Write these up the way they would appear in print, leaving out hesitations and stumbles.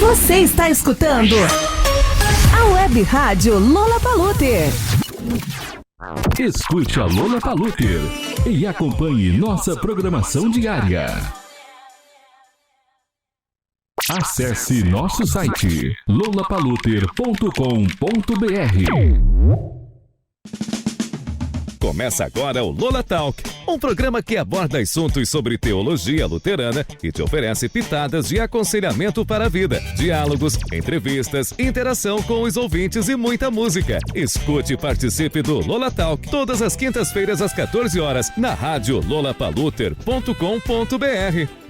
Você está escutando a Web Rádio Lollapalooza. Escute a Lollapalooza e acompanhe nossa programação diária. Acesse nosso site lollapalooza.com.br. Começa agora o Lola Talk, um programa que aborda assuntos sobre teologia luterana e te oferece pitadas de aconselhamento para a vida, diálogos, entrevistas, interação com os ouvintes e muita música. Escute e participe do Lola Talk todas as quintas-feiras às 14 horas na rádio lollapalooza.com.br.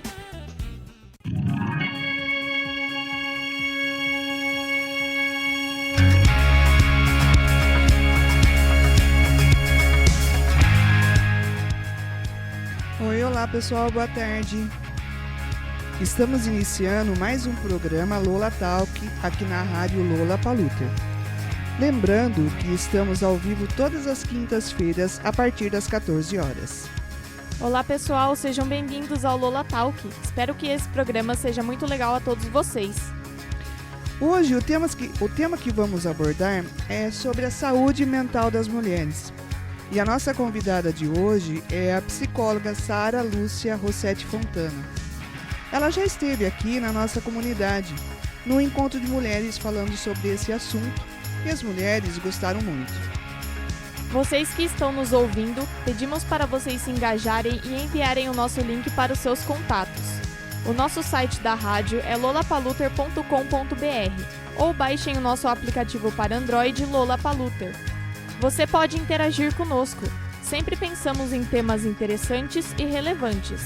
Olá pessoal, boa tarde. Estamos iniciando mais um programa Lola Talk aqui na rádio Lollapalooza. Lembrando que estamos ao vivo todas as quintas-feiras a partir das 14 horas. Olá pessoal, sejam bem-vindos ao Lola Talk. Espero que esse programa seja muito legal a todos vocês. Hoje o tema que vamos abordar é sobre a saúde mental das mulheres. E a nossa convidada de hoje é a psicóloga Sara Lúcia Rossetti Fontana. Ela já esteve aqui na nossa comunidade, no encontro de mulheres falando sobre esse assunto, e as mulheres gostaram muito. Vocês que estão nos ouvindo, pedimos para vocês se engajarem e enviarem o nosso link para os seus contatos. O nosso site da rádio é lollapalooza.com.br ou baixem o nosso aplicativo para Android Lollapalooza. Você pode interagir conosco. Sempre pensamos em temas interessantes e relevantes.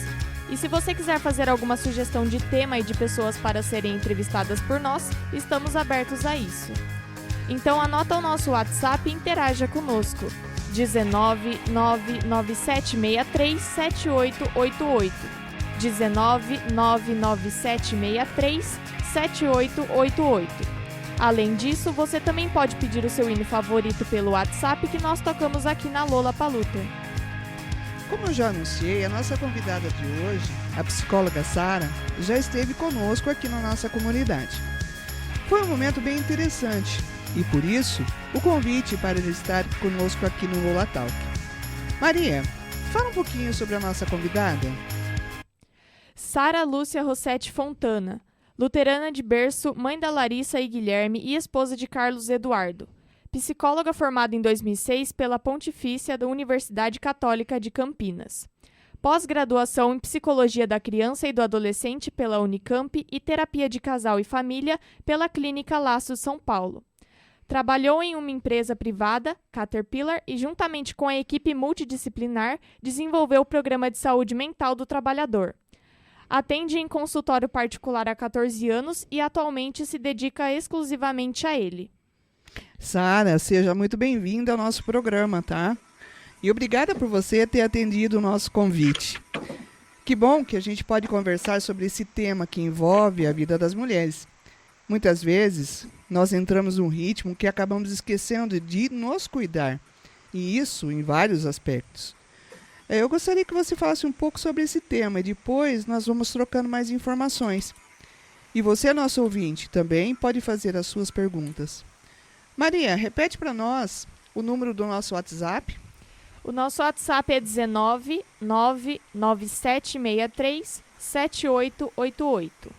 E se você quiser fazer alguma sugestão de tema e de pessoas para serem entrevistadas por nós, estamos abertos a isso. Então anota o nosso WhatsApp e interaja conosco. 19 99763 7888. 19 99763 7888. Além disso, você também pode pedir o seu hino favorito pelo WhatsApp que nós tocamos aqui na Lollapalooza. Como eu já anunciei, a nossa convidada de hoje, a psicóloga Sara, já esteve conosco aqui na nossa comunidade. Foi um momento bem interessante e, por isso, o convite para ela estar conosco aqui no Lola Talk. Maria, fala um pouquinho sobre a nossa convidada. Sara Lúcia Rossetti Fontana. Luterana de berço, mãe da Larissa e Guilherme e esposa de Carlos Eduardo. Psicóloga formada em 2006 pela Pontifícia da Universidade Católica de Campinas. Pós-graduação em Psicologia da Criança e do Adolescente pela Unicamp e Terapia de Casal e Família pela Clínica Laços São Paulo. Trabalhou em uma empresa privada, Caterpillar, e juntamente com a equipe multidisciplinar, desenvolveu o Programa de Saúde Mental do Trabalhador. Atende em consultório particular há 14 anos e atualmente se dedica exclusivamente a ele. Sara, seja muito bem-vinda ao nosso programa, tá? E obrigada por você ter atendido o nosso convite. Que bom que a gente pode conversar sobre esse tema que envolve a vida das mulheres. Muitas vezes, nós entramos num ritmo que acabamos esquecendo de nos cuidar. E isso em vários aspectos. Eu gostaria que você falasse um pouco sobre esse tema e depois nós vamos trocando mais informações. E você, nosso ouvinte, também pode fazer as suas perguntas. Maria, repete para nós o número do nosso WhatsApp. O nosso WhatsApp é 19 99763 7888.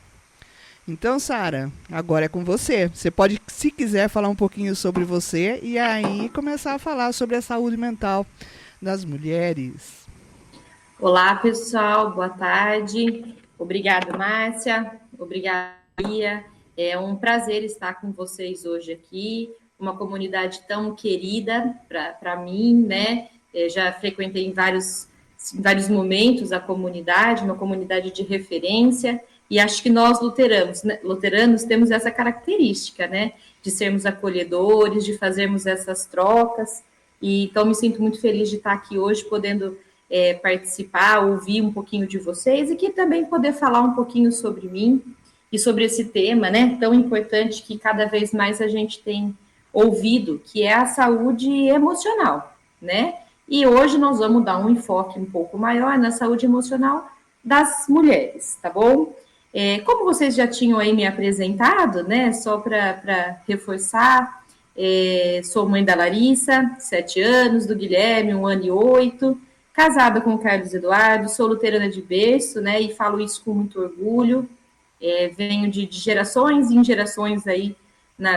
Então, Sara, agora é com você. Você pode, se quiser, falar um pouquinho sobre você e aí começar a falar sobre a saúde mental das mulheres. Olá, pessoal, boa tarde. Obrigada, Márcia. Obrigada, Maria. É um prazer estar com vocês hoje aqui. Uma comunidade tão querida para mim, né? Já frequentei em vários momentos a comunidade, uma comunidade de referência. E acho que nós, luteranos, temos essa característica, né? De sermos acolhedores, de fazermos essas trocas. E, então, me sinto muito feliz de estar aqui hoje, podendo participar, ouvir um pouquinho de vocês e que também poder falar um pouquinho sobre mim e sobre esse tema, né, tão importante que cada vez mais a gente tem ouvido, que é a saúde emocional, né? E hoje nós vamos dar um enfoque um pouco maior na saúde emocional das mulheres, tá bom? Como vocês já tinham aí me apresentado, né, só para reforçar, sou mãe da Larissa, 7 anos, do Guilherme, 1 ano e 8, casada com o Carlos Eduardo, sou luterana de berço, né, e falo isso com muito orgulho. Venho de gerações em gerações aí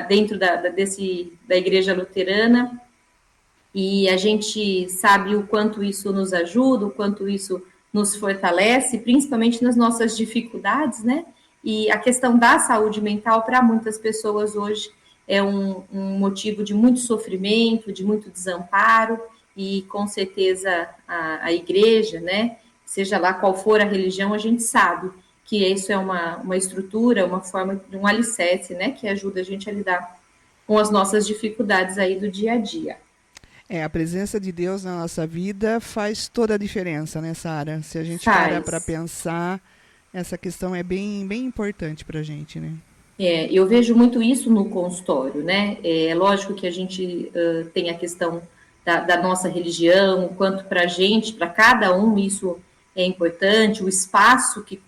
dentro da igreja luterana, e a gente sabe o quanto isso nos ajuda, o quanto isso nos fortalece, principalmente nas nossas dificuldades, né? E a questão da saúde mental, para muitas pessoas hoje, é um motivo de muito sofrimento, de muito desamparo, e com certeza a igreja, né? Seja lá qual for a religião, a gente sabe que isso é uma estrutura, uma forma, um alicerce, né? Que ajuda a gente a lidar com as nossas dificuldades aí do dia a dia. A presença de Deus na nossa vida faz toda a diferença, né, Sara? Se a gente parar para pensar, essa questão é bem, bem importante para a gente, né? Eu vejo muito isso no consultório, né? É lógico que a gente tem a questão da nossa religião, o quanto para a gente, para cada um, isso é importante, o espaço que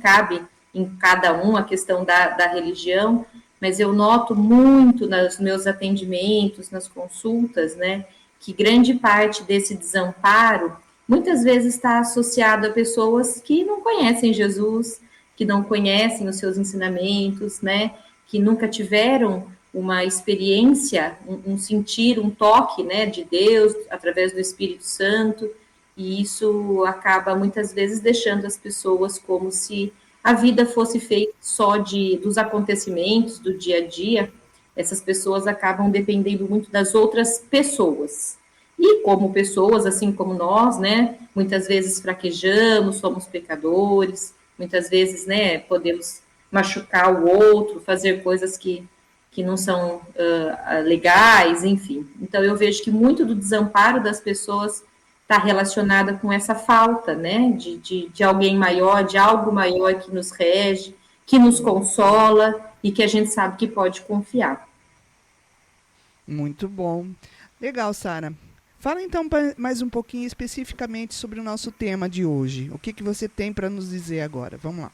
cabe em cada um, a questão da religião, mas eu noto muito nos meus atendimentos, nas consultas, né? Que grande parte desse desamparo muitas vezes está associado a pessoas que não conhecem Jesus, que não conhecem os seus ensinamentos, né? Que nunca tiveram uma experiência, um sentir, um toque, né, de Deus através do Espírito Santo, e isso acaba muitas vezes deixando as pessoas como se a vida fosse feita só dos acontecimentos do dia a dia. Essas pessoas acabam dependendo muito das outras pessoas. E como pessoas, assim como nós, né, muitas vezes fraquejamos, somos pecadores, muitas vezes, né, podemos machucar o outro, fazer coisas que não são legais, enfim. Então, eu vejo que muito do desamparo das pessoas está relacionada com essa falta, né, de alguém maior, de algo maior que nos rege, que nos consola e que a gente sabe que pode confiar. Muito bom. Legal, Sara. Fala então mais um pouquinho especificamente sobre o nosso tema de hoje. O que você tem para nos dizer agora? Vamos lá.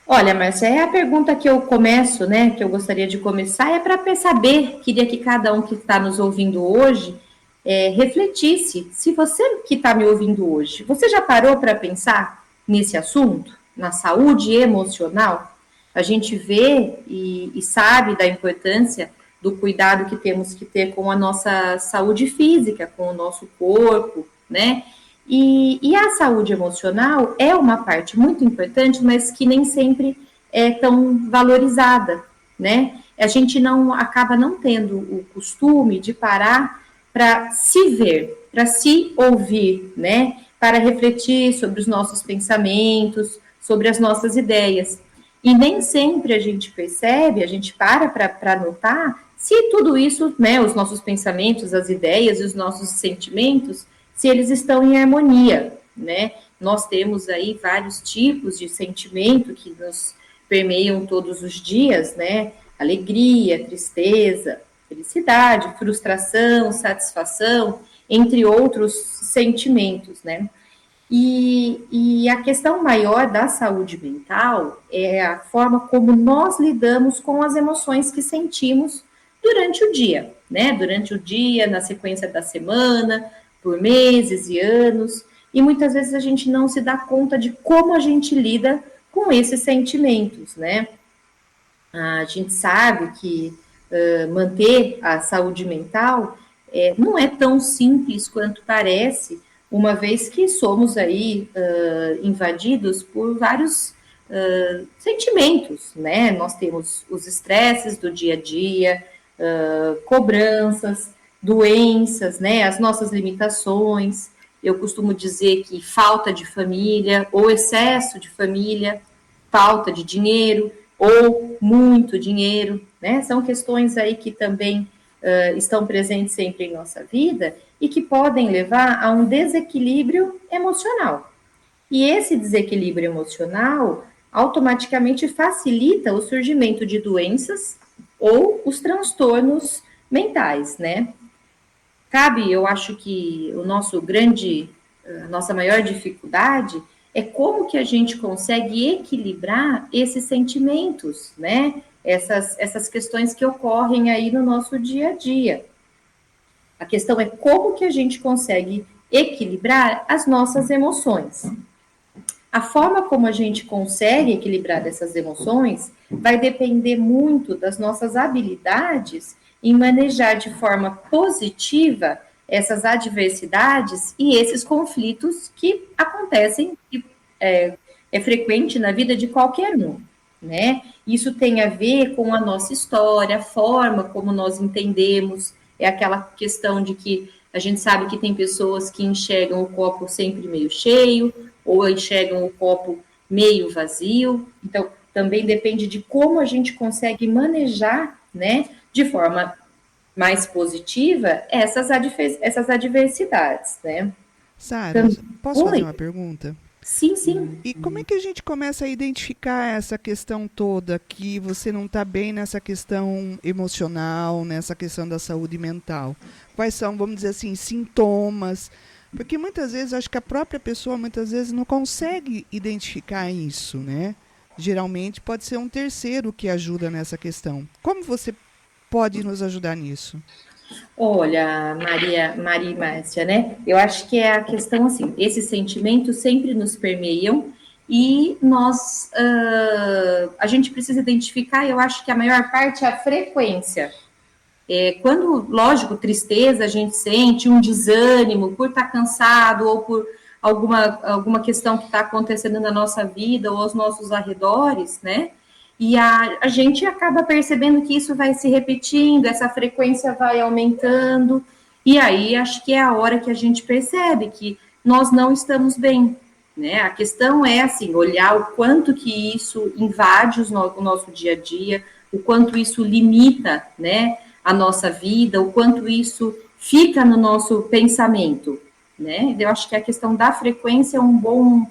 Olha, Márcia, a pergunta que eu começo, né, que eu gostaria de começar, é para saber, queria que cada um que está nos ouvindo hoje refletisse, se você que está me ouvindo hoje, você já parou para pensar nesse assunto, na saúde emocional? A gente vê e sabe da importância do cuidado que temos que ter com a nossa saúde física, com o nosso corpo, né? E a saúde emocional é uma parte muito importante, mas que nem sempre é tão valorizada, né? A gente acaba não tendo o costume de parar para se ver, para se ouvir, né? Para refletir sobre os nossos pensamentos, sobre as nossas ideias. E nem sempre a gente percebe, a gente para notar se tudo isso, né, os nossos pensamentos, as ideias e os nossos sentimentos, se eles estão em harmonia, né? Nós temos aí vários tipos de sentimento que nos permeiam todos os dias, né? Alegria, tristeza, felicidade, frustração, satisfação, entre outros sentimentos, né? E a questão maior da saúde mental é a forma como nós lidamos com as emoções que sentimos durante o dia, né? Durante o dia, na sequência da semana, por meses e anos, e muitas vezes a gente não se dá conta de como a gente lida com esses sentimentos, né? A gente sabe que manter a saúde mental não é tão simples quanto parece, uma vez que somos aí invadidos por vários sentimentos, né? Nós temos os estresses do dia a dia, cobranças, doenças, né? As nossas limitações. Eu costumo dizer que falta de família ou excesso de família, falta de dinheiro ou muito dinheiro, né? São questões aí que também estão presentes sempre em nossa vida e que podem levar a um desequilíbrio emocional. E esse desequilíbrio emocional automaticamente facilita o surgimento de doenças ou os transtornos mentais, né? Cabe, eu acho que a nossa maior dificuldade é como que a gente consegue equilibrar esses sentimentos, né? Essas questões que ocorrem aí no nosso dia a dia. A questão é como que a gente consegue equilibrar as nossas emoções. A forma como a gente consegue equilibrar essas emoções vai depender muito das nossas habilidades em manejar de forma positiva essas adversidades e esses conflitos que acontecem, que é frequente na vida de qualquer um, né? Isso tem a ver com a nossa história, a forma como nós entendemos, é aquela questão de que a gente sabe que tem pessoas que enxergam o copo sempre meio cheio, ou enxergam o copo meio vazio, então também depende de como a gente consegue manejar, né, de forma mais positiva essas adversidades, né? Sara, posso Oi? fazer uma pergunta? Sim, sim. E como é que a gente começa a identificar essa questão toda, que você não está bem nessa questão emocional, nessa questão da saúde mental? Quais são, vamos dizer assim, sintomas? Porque muitas vezes, acho que a própria pessoa, muitas vezes, não consegue identificar isso, né? Geralmente pode ser um terceiro que ajuda nessa questão. Como você pode nos ajudar nisso? Olha, Maria e Márcia, né? Eu acho que é a questão assim, esses sentimentos sempre nos permeiam e nós, a gente precisa identificar, eu acho que a maior parte é a frequência. Quando, lógico, tristeza a gente sente, um desânimo por estar cansado ou por alguma questão que está acontecendo na nossa vida ou aos nossos arredores, né? E a gente acaba percebendo que isso vai se repetindo, essa frequência vai aumentando, e aí acho que é a hora que a gente percebe que nós não estamos bem, né? A questão é, assim, olhar o quanto que isso invade o nosso dia a dia, o quanto isso limita, né, a nossa vida, o quanto isso fica no nosso pensamento, né? Eu acho que a questão da frequência é um bom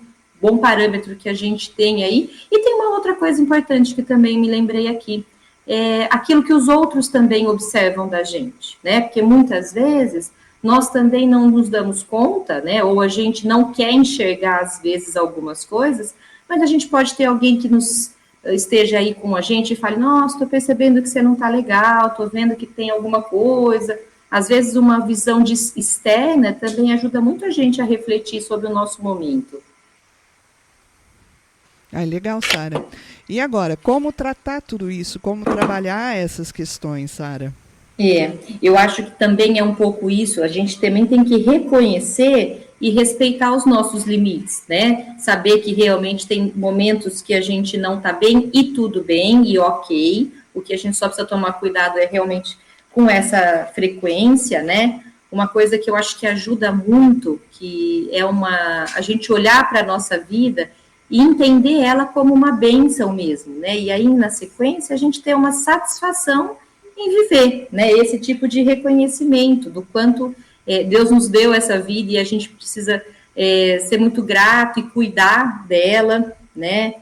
parâmetro que a gente tem aí. E tem uma outra coisa importante que também me lembrei aqui, aquilo que os outros também observam da gente, né? Porque muitas vezes nós também não nos damos conta, né? Ou a gente não quer enxergar, às vezes, algumas coisas, mas a gente pode ter alguém que esteja aí com a gente e fale, nossa, estou percebendo que você não está legal, estou vendo que tem alguma coisa. Às vezes uma visão externa também ajuda muito a gente a refletir sobre o nosso momento. Legal, Sara. E agora, como tratar tudo isso? Como trabalhar essas questões, Sara? Eu acho que também é um pouco isso, a gente também tem que reconhecer e respeitar os nossos limites, né? Saber que realmente tem momentos que a gente não tá bem e tudo bem, e ok, o que a gente só precisa tomar cuidado é realmente com essa frequência, né? Uma coisa que eu acho que ajuda muito, que é a gente olhar para a nossa vida e entender ela como uma bênção mesmo, né? E aí, na sequência, a gente ter uma satisfação em viver, né? Esse tipo de reconhecimento do quanto Deus nos deu essa vida e a gente precisa ser muito grato e cuidar dela, né?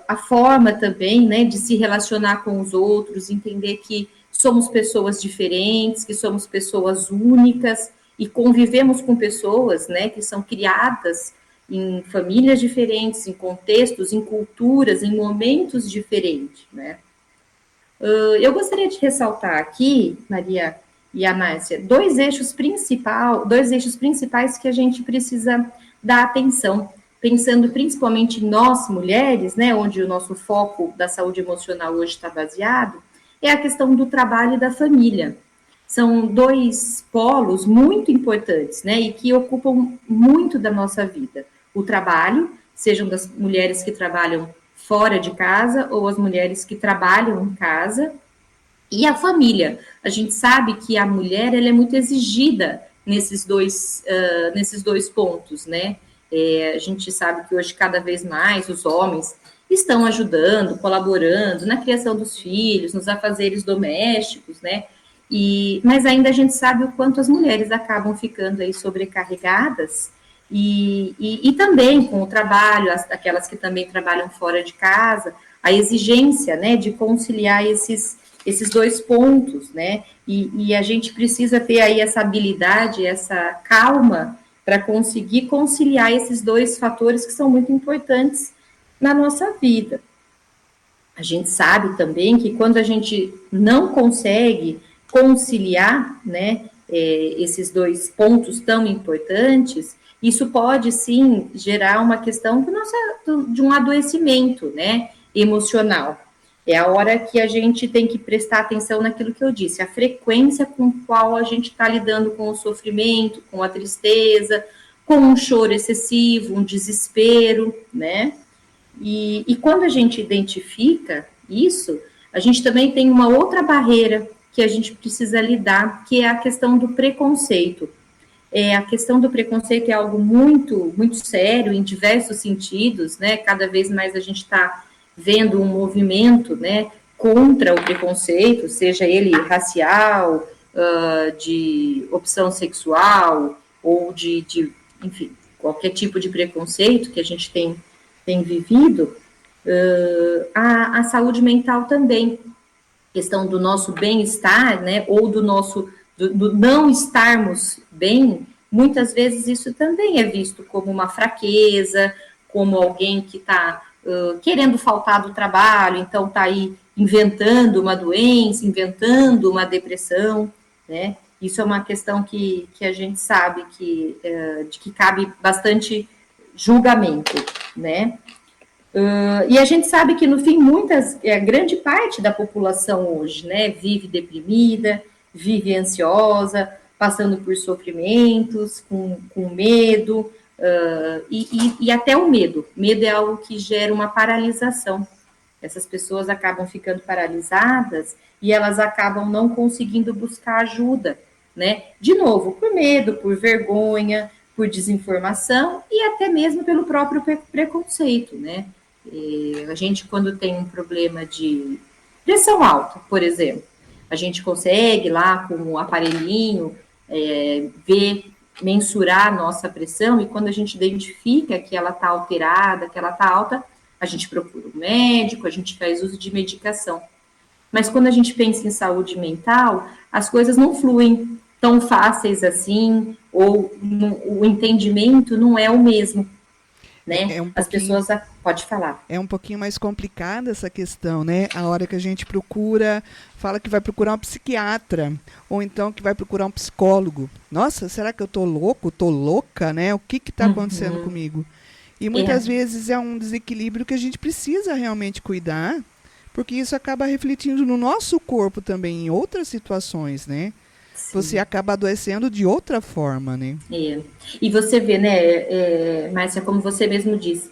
A forma também, né, de se relacionar com os outros, entender que somos pessoas diferentes, que somos pessoas únicas e convivemos com pessoas, né, que são criadas em famílias diferentes, em contextos, em culturas, em momentos diferentes, né? Eu gostaria de ressaltar aqui, Maria e a Márcia, dois eixos principais que a gente precisa dar atenção, pensando principalmente em nós, mulheres, né, onde o nosso foco da saúde emocional hoje está baseado, é a questão do trabalho e da família. São dois polos muito importantes, né, e que ocupam muito da nossa vida. O trabalho, sejam das mulheres que trabalham fora de casa ou as mulheres que trabalham em casa, e a família. A gente sabe que a mulher ela é muito exigida nesses dois pontos, né? A gente sabe que hoje cada vez mais os homens estão ajudando, colaborando na criação dos filhos, nos afazeres domésticos, né? Mas ainda a gente sabe o quanto as mulheres acabam ficando aí sobrecarregadas e também com o trabalho, aquelas que também trabalham fora de casa, a exigência, né, de conciliar esses dois pontos, né, e a gente precisa ter aí essa habilidade, essa calma para conseguir conciliar esses dois fatores que são muito importantes na nossa vida. A gente sabe também que quando a gente não consegue conciliar, né, esses dois pontos tão importantes, isso pode sim gerar uma questão de um adoecimento, né, emocional. É a hora que a gente tem que prestar atenção naquilo que eu disse, a frequência com qual a gente está lidando com o sofrimento, com a tristeza, com um choro excessivo, um desespero, né? E quando a gente identifica isso, a gente também tem uma outra barreira que a gente precisa lidar, que é a questão do preconceito. A questão do preconceito é algo muito, muito sério em diversos sentidos, né? Cada vez mais a gente está vendo um movimento, né, contra o preconceito, seja ele racial, de opção sexual, ou enfim, qualquer tipo de preconceito que a gente tem vivido. A saúde mental também, questão do nosso bem-estar, né, ou do não estarmos bem, muitas vezes isso também é visto como uma fraqueza, como alguém que está querendo faltar do trabalho, então está aí inventando uma doença, inventando uma depressão, né? Isso é uma questão que a gente sabe de que cabe bastante julgamento, né? E a gente sabe que, no fim, grande parte da população hoje, né, vive deprimida, vive ansiosa, passando por sofrimentos, com medo, e até o medo. Medo é algo que gera uma paralisação. Essas pessoas acabam ficando paralisadas e elas acabam não conseguindo buscar ajuda, né? De novo, por medo, por vergonha, por desinformação e até mesmo pelo próprio preconceito, né? A gente, quando tem um problema de pressão alta, por exemplo, a gente consegue lá com o aparelhinho mensurar a nossa pressão, e quando a gente identifica que ela está alterada, que ela está alta, a gente procura um médico, a gente faz uso de medicação. Mas quando a gente pensa em saúde mental, as coisas não fluem tão fáceis assim, ou o entendimento não é o mesmo, né? As pessoas... Pode falar. É um pouquinho mais complicada essa questão, né? A hora que a gente fala que vai procurar um psiquiatra, ou então que vai procurar um psicólogo. Nossa, será que eu tô louco? Tô louca, né? O que está acontecendo comigo? E muitas vezes é um desequilíbrio que a gente precisa realmente cuidar, porque isso acaba refletindo no nosso corpo também, em outras situações, né? Sim. Você acaba adoecendo de outra forma, né? E você vê, né, Márcia, como você mesmo disse,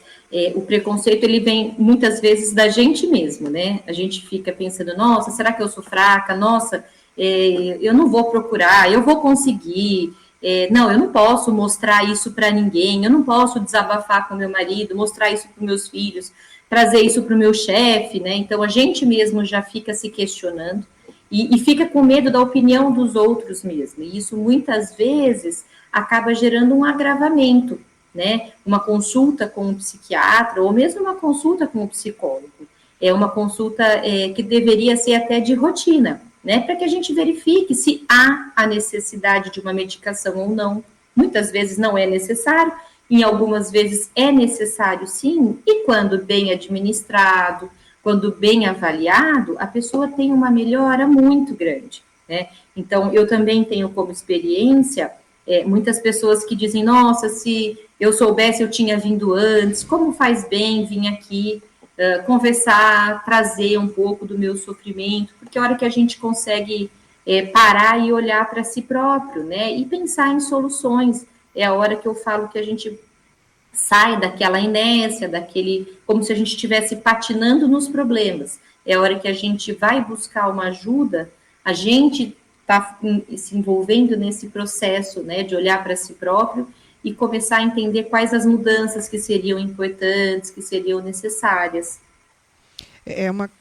o preconceito, ele vem muitas vezes da gente mesmo, né? A gente fica pensando, nossa, será que eu sou fraca? Nossa, eu não vou procurar, eu vou conseguir. Não, eu não posso mostrar isso para ninguém, eu não posso desabafar com meu marido, mostrar isso para meus filhos, trazer isso para o meu chefe, né? Então, a gente mesmo já fica se questionando e fica com medo da opinião dos outros mesmo. E isso, muitas vezes, acaba gerando um agravamento, né? Uma consulta com um psiquiatra ou mesmo uma consulta com um psicólogo. É uma consulta que deveria ser até de rotina, né? Para que a gente verifique se há a necessidade de uma medicação ou não. Muitas vezes não é necessário, em algumas vezes é necessário sim, e quando bem administrado, quando bem avaliado, a pessoa tem uma melhora muito grande, né? Então, eu também tenho como experiência muitas pessoas que dizem, nossa, se eu soubesse, eu tinha vindo antes, como faz bem vir aqui conversar, trazer um pouco do meu sofrimento, porque a hora que a gente consegue parar e olhar para si próprio, né, e pensar em soluções, é a hora que eu falo que a gente sai daquela inércia, como se a gente estivesse patinando nos problemas, é a hora que a gente vai buscar uma ajuda, a gente está se envolvendo nesse processo, né, de olhar para si próprio e começar a entender quais as mudanças que seriam importantes, que seriam necessárias.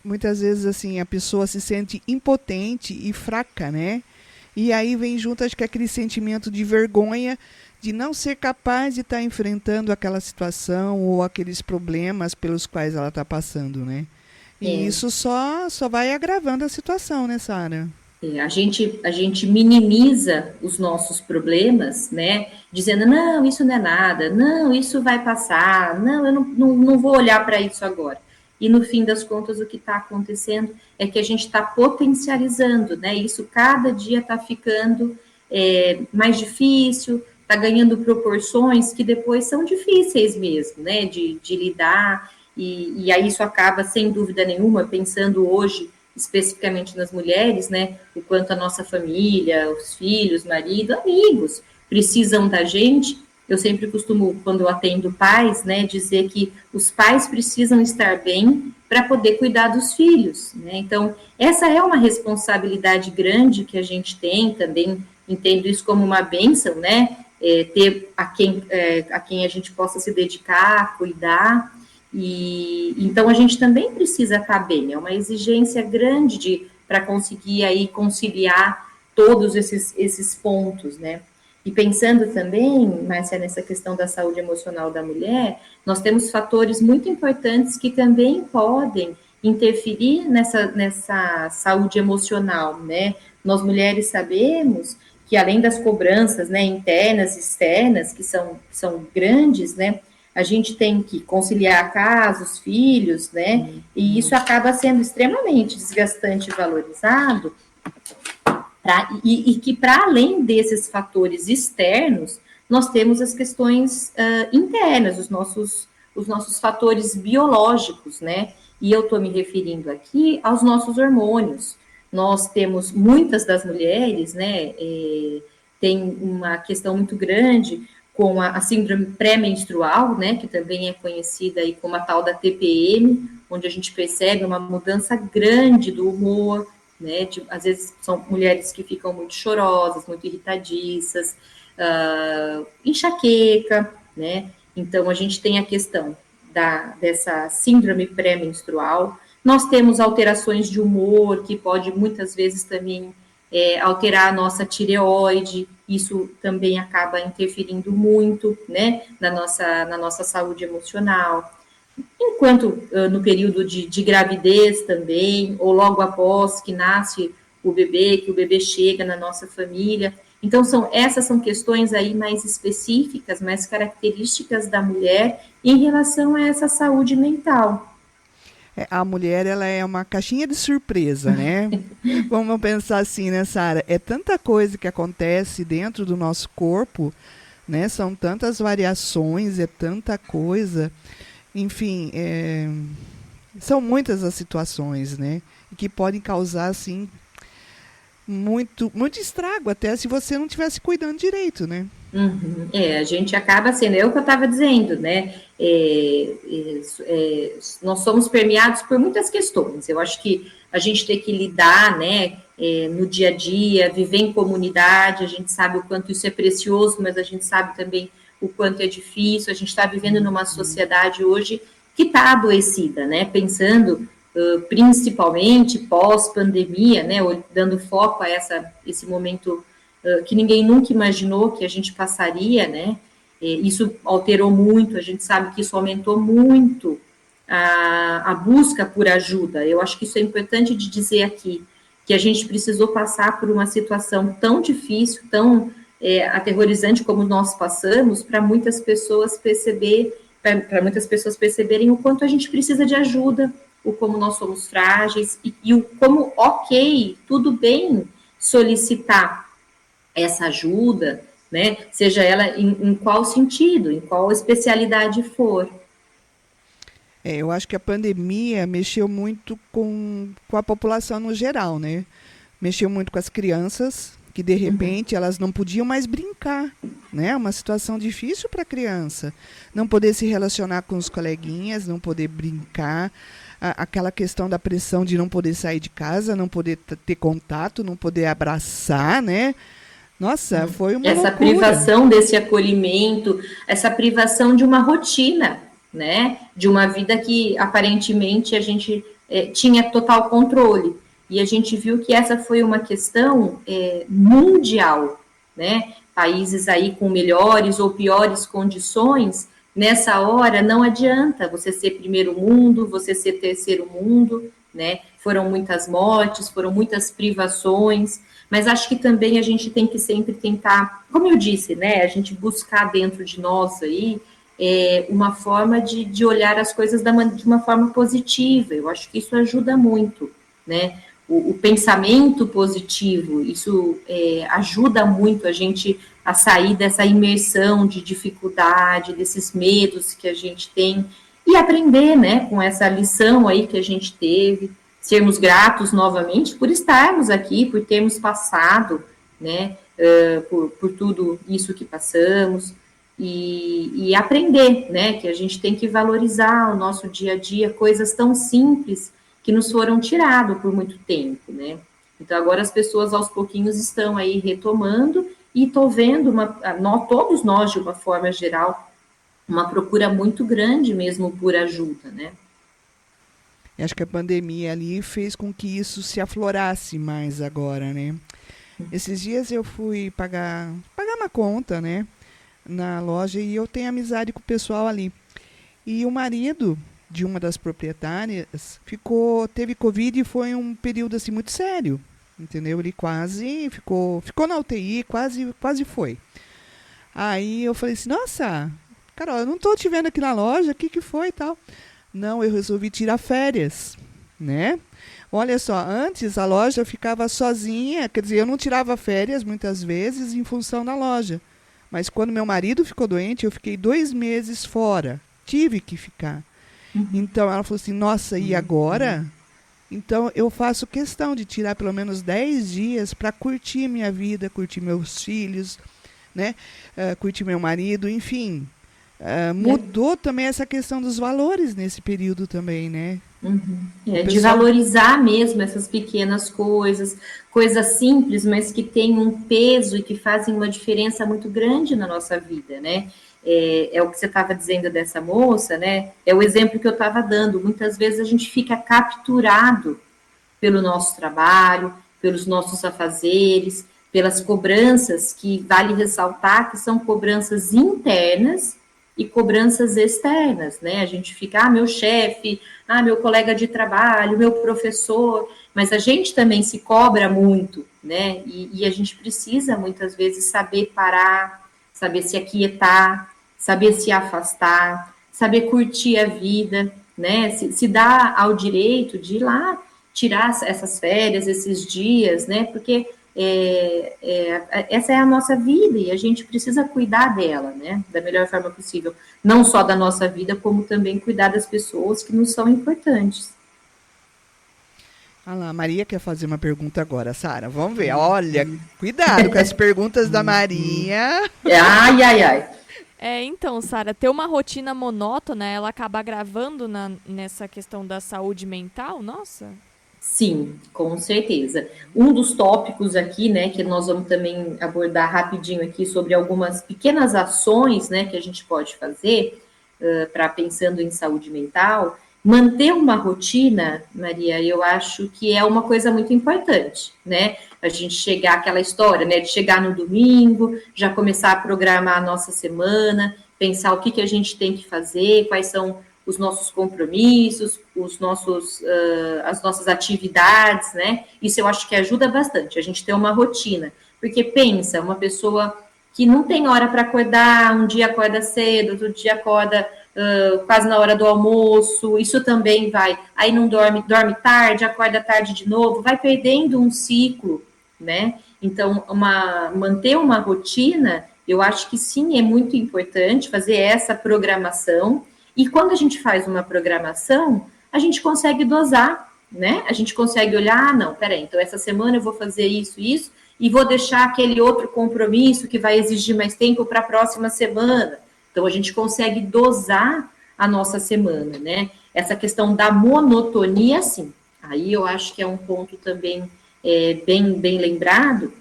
Muitas vezes, assim, a pessoa se sente impotente e fraca, né? E aí vem junto, acho que aquele sentimento de vergonha de não ser capaz de estar enfrentando aquela situação ou aqueles problemas pelos quais ela está passando, né? E isso só vai agravando a situação, né, Sara? A gente minimiza os nossos problemas, né? Dizendo, não, isso não é nada, não, isso vai passar, não, eu não vou olhar para isso agora. E no fim das contas, o que está acontecendo é que a gente está potencializando, né? Isso cada dia está ficando mais difícil, está ganhando proporções que depois são difíceis mesmo, né? De lidar, e aí isso acaba, sem dúvida nenhuma, pensando hoje especificamente nas mulheres, né, o quanto a nossa família, os filhos, marido, amigos, precisam da gente. Eu sempre costumo, quando eu atendo pais, né, dizer que os pais precisam estar bem para poder cuidar dos filhos, né? Então, essa é uma responsabilidade grande que a gente tem, também entendo isso como uma bênção, né, ter a quem a gente possa se dedicar, cuidar. E então a gente também precisa estar bem, é uma exigência grande para conseguir aí conciliar todos esses pontos, né? E pensando também, Márcia, nessa questão da saúde emocional da mulher, nós temos fatores muito importantes que também podem interferir nessa saúde emocional, né? Nós mulheres sabemos que além das cobranças, né, internas e externas, que são grandes, né, a gente tem que conciliar a casa, os filhos, né? E isso acaba sendo extremamente desgastante e valorizado. E que, para além desses fatores externos, nós temos as questões internas, os nossos fatores biológicos, né? E eu estou me referindo aqui aos nossos hormônios. Nós temos, muitas das mulheres, né? Tem uma questão muito grande com a síndrome pré-menstrual, né, que também é conhecida aí como a tal da TPM, onde a gente percebe uma mudança grande do humor, né, às vezes são mulheres que ficam muito chorosas, muito irritadiças, enxaqueca, né, então a gente tem a questão dessa síndrome pré-menstrual. Nós temos alterações de humor, que pode muitas vezes também alterar a nossa tireoide, isso também acaba interferindo muito, né, na nossa saúde emocional. Enquanto no período de gravidez também, ou logo após que nasce o bebê, que o bebê chega na nossa família. Então, essas são questões aí mais específicas, mais características da mulher em relação a essa saúde mental. A mulher, ela é uma caixinha de surpresa, né? Vamos pensar assim, né, Sara? É tanta coisa que acontece dentro do nosso corpo, né? São tantas variações, é tanta coisa. Enfim, são muitas as situações, né? Que podem causar, assim, muito estrago, até se você não estivesse cuidando direito, né? Uhum. A gente acaba sendo, é o que eu estava dizendo, né? Nós somos permeados por muitas questões. Eu acho que a gente tem que lidar, né, no dia a dia, viver em comunidade. A gente sabe o quanto isso é precioso, mas a gente sabe também o quanto é difícil. A gente está vivendo numa sociedade hoje que está adoecida, né? Pensando principalmente pós-pandemia, né? Dando foco a esse momento que ninguém nunca imaginou que a gente passaria, né? Isso alterou muito, a gente sabe que isso aumentou muito a busca por ajuda. Eu acho que isso é importante de dizer aqui, que a gente precisou passar por uma situação tão difícil, tão aterrorizante como nós passamos, para muitas pessoas perceberem o quanto a gente precisa de ajuda, o como nós somos frágeis e o como, tudo bem solicitar essa ajuda, né? Seja ela em qual sentido, em qual especialidade for. Eu acho que a pandemia mexeu muito com a população no geral, né? Mexeu muito com as crianças, que de repente elas não podiam mais brincar, né? Uma situação difícil para a criança. Não poder se relacionar com os coleguinhas, não poder brincar. Aquela questão da pressão de não poder sair de casa, não poder ter contato, não poder abraçar, né? Nossa, foi uma loucura. Privação desse acolhimento, essa privação de uma rotina, né? De uma vida que aparentemente a gente tinha total controle. E a gente viu que essa foi uma questão mundial, né? Países aí com melhores ou piores condições, nessa hora não adianta você ser primeiro mundo, você ser terceiro mundo, né? Foram muitas mortes, foram muitas privações, mas acho que também a gente tem que sempre tentar, como eu disse, né? A gente buscar dentro de nós aí uma forma de olhar as coisas de uma forma positiva. Eu acho que isso ajuda muito, né? O pensamento positivo, isso ajuda muito a gente a sair dessa imersão de dificuldade, desses medos que a gente tem, e aprender, né, com essa lição aí que a gente teve, sermos gratos novamente por estarmos aqui, por termos passado, né, por tudo isso que passamos, e aprender, né, que a gente tem que valorizar o nosso dia a dia, coisas tão simples que nos foram tirados por muito tempo, né. Então, agora as pessoas aos pouquinhos estão aí retomando, e estou vendo, todos nós, de uma forma geral, uma procura muito grande mesmo por ajuda, né. Eu acho que a pandemia ali fez com que isso se aflorasse mais agora, né. Esses dias eu fui pagar uma conta, né, na loja, e eu tenho amizade com o pessoal ali. E o marido de uma das proprietárias teve Covid, e foi um período assim muito sério, entendeu? Ele quase ficou na UTI, quase foi. Aí eu falei assim, nossa, Carol, eu não estou te vendo aqui na loja, o que foi e tal? Não, eu resolvi tirar férias, né? Olha só, antes a loja ficava sozinha, quer dizer, eu não tirava férias muitas vezes em função da loja. Mas quando meu marido ficou doente, eu fiquei 2 meses fora. Tive que ficar. Então ela falou assim, nossa, e agora? Então eu faço questão de tirar pelo menos 10 dias para curtir minha vida, curtir meus filhos, né? Curtir meu marido, enfim. Mudou também essa questão dos valores nesse período também, né? De valorizar mesmo essas pequenas coisas simples, mas que têm um peso e que fazem uma diferença muito grande na nossa vida, né? É o que você estava dizendo dessa moça, né? É o exemplo que eu estava dando. Muitas vezes a gente fica capturado pelo nosso trabalho, pelos nossos afazeres, pelas cobranças, que vale ressaltar que são cobranças internas e cobranças externas, né? A gente fica, meu chefe, meu colega de trabalho, meu professor, mas a gente também se cobra muito, né? E a gente precisa, muitas vezes, saber parar, saber se aquietar, saber se afastar, saber curtir a vida, né? Se dar ao direito de ir lá tirar essas férias, esses dias, né? Porque essa é a nossa vida e a gente precisa cuidar dela, né? Da melhor forma possível. Não só da nossa vida, como também cuidar das pessoas que nos são importantes. Ah lá, a Maria quer fazer uma pergunta agora, Sara. Vamos ver. Olha, cuidado com as perguntas da Maria. Ai. Então, Sara, ter uma rotina monótona, ela acaba agravando nessa questão da saúde mental, nossa? Sim, com certeza. Um dos tópicos aqui, né, que nós vamos também abordar rapidinho aqui sobre algumas pequenas ações, né, que a gente pode fazer para pensando em saúde mental. Manter uma rotina, Maria, eu acho que é uma coisa muito importante, né? A gente chegar àquela história, né, de chegar no domingo, já começar a programar a nossa semana, pensar o que a gente tem que fazer, quais são os nossos compromissos, as nossas atividades, né? Isso eu acho que ajuda bastante, a gente ter uma rotina. Porque pensa, uma pessoa que não tem hora para acordar, um dia acorda cedo, outro dia acorda quase na hora do almoço, isso também aí não dorme tarde, acorda tarde de novo, vai perdendo um ciclo, né? Então, manter uma rotina, eu acho que sim, é muito importante fazer essa programação. E quando a gente faz uma programação, a gente consegue dosar, né? A gente consegue olhar, não, peraí, então essa semana eu vou fazer isso, e vou deixar aquele outro compromisso que vai exigir mais tempo para a próxima semana. Então, a gente consegue dosar a nossa semana, né? Essa questão da monotonia, sim. Aí eu acho que é um ponto também bem lembrado,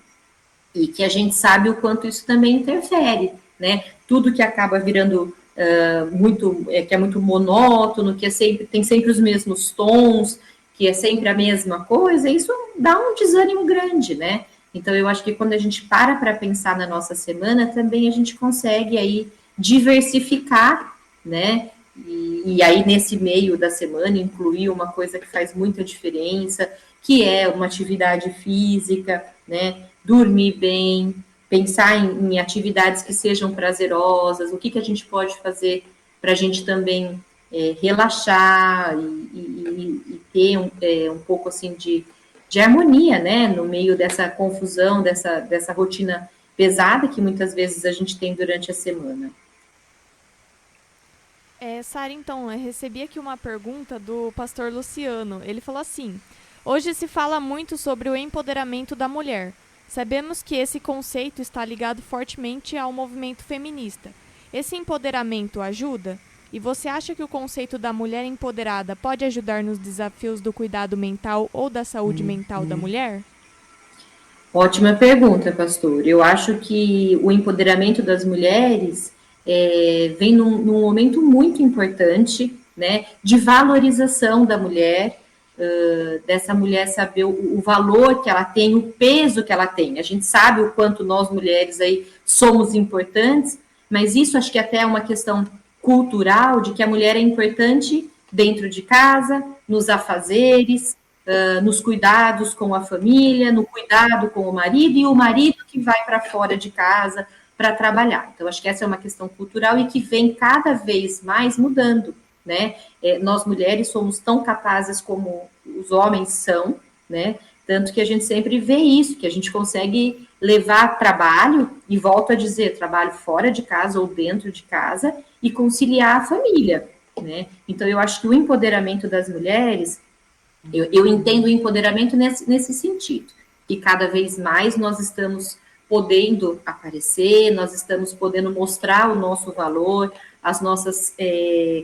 e que a gente sabe o quanto isso também interfere, né? Tudo que acaba virando que é muito monótono, que tem sempre os mesmos tons, que é sempre a mesma coisa, isso dá um desânimo grande, né? Então, eu acho que quando a gente para pensar na nossa semana, também a gente consegue aí diversificar, né? E aí, nesse meio da semana, incluir uma coisa que faz muita diferença, que é uma atividade física, né? Dormir bem, pensar em atividades que sejam prazerosas, o que a gente pode fazer para a gente também relaxar e ter um pouco assim de harmonia, né? No meio dessa confusão, dessa rotina pesada que muitas vezes a gente tem durante a semana. Sara, então, eu recebi aqui uma pergunta do pastor Luciano. Ele falou assim: hoje se fala muito sobre o empoderamento da mulher. Sabemos que esse conceito está ligado fortemente ao movimento feminista. Esse empoderamento ajuda? E você acha que o conceito da mulher empoderada pode ajudar nos desafios do cuidado mental ou da saúde mental da mulher? Ótima pergunta, pastor. Eu acho que o empoderamento das mulheres vem num momento muito importante, né, de valorização da mulher, dessa mulher saber o valor que ela tem, o peso que ela tem. A gente sabe o quanto nós mulheres aí somos importantes, mas isso acho que até é uma questão cultural de que a mulher é importante dentro de casa, nos afazeres, nos cuidados com a família, no cuidado com o marido, e o marido que vai para fora de casa para trabalhar. Então, acho que essa é uma questão cultural e que vem cada vez mais mudando, né? Nós mulheres somos tão capazes como os homens são, né? Tanto que a gente sempre vê isso, que a gente consegue levar trabalho, e volto a dizer, trabalho fora de casa ou dentro de casa, e conciliar a família, né? Então, eu acho que o empoderamento das mulheres, eu entendo o empoderamento nesse sentido, que cada vez mais nós estamos podendo aparecer, nós estamos podendo mostrar o nosso valor, as nossas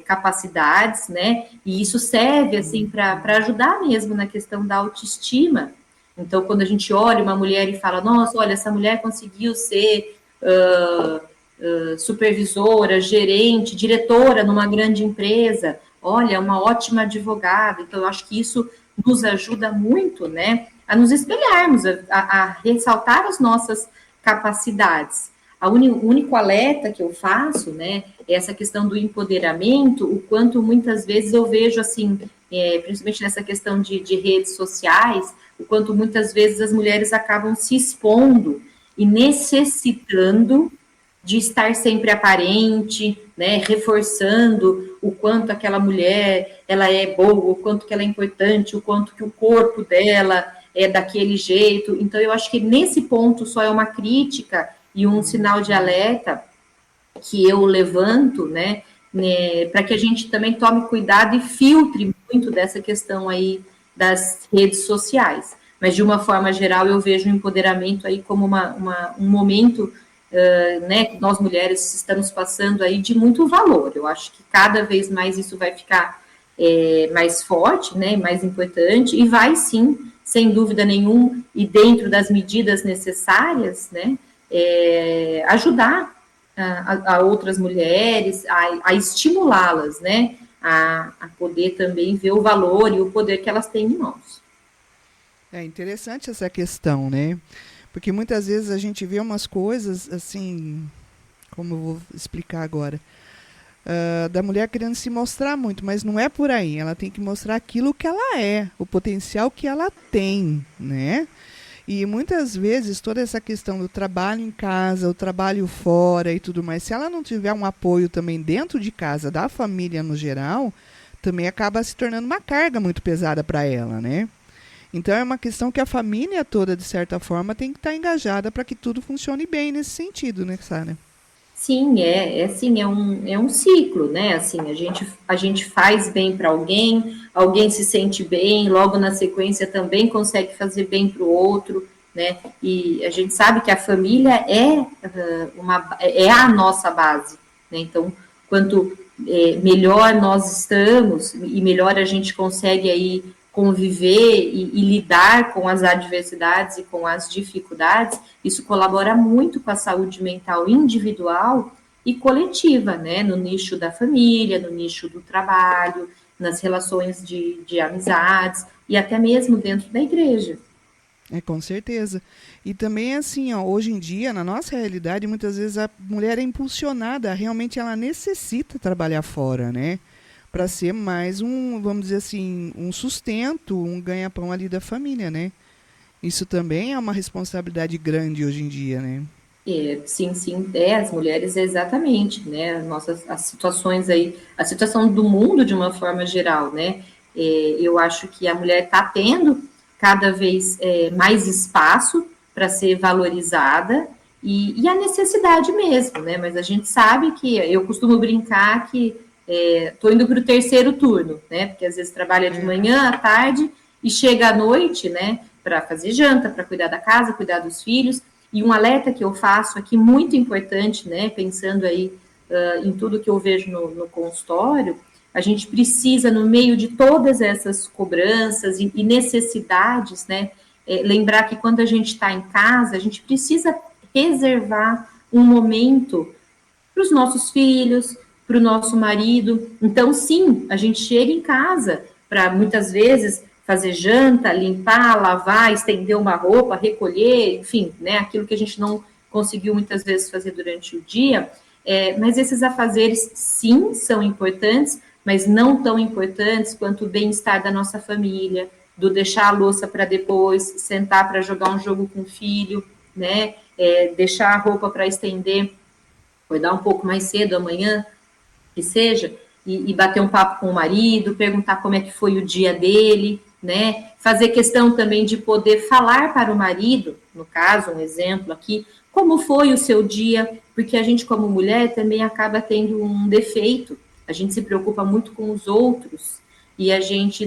capacidades, né? E isso serve, assim, para ajudar mesmo na questão da autoestima. Então, quando a gente olha uma mulher e fala, nossa, olha, essa mulher conseguiu ser supervisora, gerente, diretora numa grande empresa, olha, uma ótima advogada. Então, eu acho que isso nos ajuda muito, né, a nos espelharmos, a ressaltar as nossas capacidades. O único alerta que eu faço, né, é essa questão do empoderamento, o quanto muitas vezes eu vejo, assim, principalmente nessa questão de redes sociais, o quanto muitas vezes as mulheres acabam se expondo e necessitando de estar sempre aparente, né, reforçando o quanto aquela mulher, ela é boa, o quanto que ela é importante, o quanto que o corpo dela é daquele jeito. Então, eu acho que nesse ponto só é uma crítica e um sinal de alerta que eu levanto, né, para que a gente também tome cuidado e filtre muito dessa questão aí das redes sociais. Mas, de uma forma geral, eu vejo o empoderamento aí como um momento, né, que nós mulheres estamos passando aí de muito valor. Eu acho que cada vez mais isso vai ficar mais forte, né, mais importante, e vai sim, sem dúvida nenhuma, e dentro das medidas necessárias, né, ajudar a outras mulheres, a estimulá-las, né, a poder também ver o valor e o poder que elas têm em nós. É interessante essa questão, né? Porque muitas vezes a gente vê umas coisas, assim, como eu vou explicar agora, da mulher querendo se mostrar muito, mas não é por aí. Ela tem que mostrar aquilo que ela é, o potencial que ela tem, né? E muitas vezes toda essa questão do trabalho em casa, o trabalho fora e tudo mais, se ela não tiver um apoio também dentro de casa, da família no geral, também acaba se tornando uma carga muito pesada para ela, né? Então é uma questão que a família toda, de certa forma, tem que estar engajada para que tudo funcione bem nesse sentido, né, Sara? Sim, é um ciclo, né? Assim, a gente faz bem para alguém se sente bem, logo na sequência também consegue fazer bem para o outro, né? E a gente sabe que a família é a nossa base, né? Então, quanto melhor nós estamos e melhor a gente consegue aí conviver e lidar com as adversidades e com as dificuldades, isso colabora muito com a saúde mental individual e coletiva, né? No nicho da família, no nicho do trabalho, nas relações de amizades e até mesmo dentro da igreja. Com certeza. E também assim, ó, hoje em dia, na nossa realidade, muitas vezes a mulher é impulsionada, realmente ela necessita trabalhar fora, né? para ser mais um, vamos dizer assim, um sustento, um ganha-pão ali da família, né? Isso também é uma responsabilidade grande hoje em dia, né? Sim, sim, as mulheres, exatamente, né? As situações aí, a situação do mundo de uma forma geral, né? Eu acho que a mulher está tendo cada vez mais espaço para ser valorizada e a necessidade mesmo, né? Mas a gente sabe que eu costumo brincar que estou indo para o terceiro turno, né? Porque às vezes trabalha de manhã, à tarde e chega à noite, né? Para fazer janta, para cuidar da casa, cuidar dos filhos. E um alerta que eu faço aqui, muito importante, né? Pensando aí em tudo que eu vejo no consultório, a gente precisa, no meio de todas essas cobranças e necessidades, né? Lembrar que quando a gente está em casa, a gente precisa reservar um momento para os nossos filhos, para o nosso marido. Então, sim, a gente chega em casa para, muitas vezes, fazer janta, limpar, lavar, estender uma roupa, recolher, enfim, né, aquilo que a gente não conseguiu muitas vezes fazer durante o dia. Mas esses afazeres, sim, são importantes, mas não tão importantes quanto o bem-estar da nossa família, do deixar a louça para depois, sentar para jogar um jogo com o filho, né, deixar a roupa para estender, acordar um pouco mais cedo amanhã, que seja, e bater um papo com o marido, perguntar como é que foi o dia dele, né? Fazer questão também de poder falar para o marido, no caso, um exemplo aqui, como foi o seu dia, porque a gente, como mulher, também acaba tendo um defeito, a gente se preocupa muito com os outros, e a gente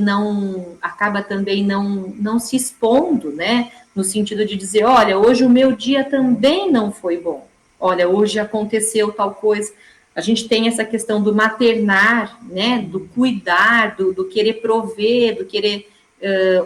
acaba também não se expondo, né? No sentido de dizer, olha, hoje o meu dia também não foi bom. Olha, hoje aconteceu tal coisa. A gente tem essa questão do maternar, né, do cuidar, do querer prover, do querer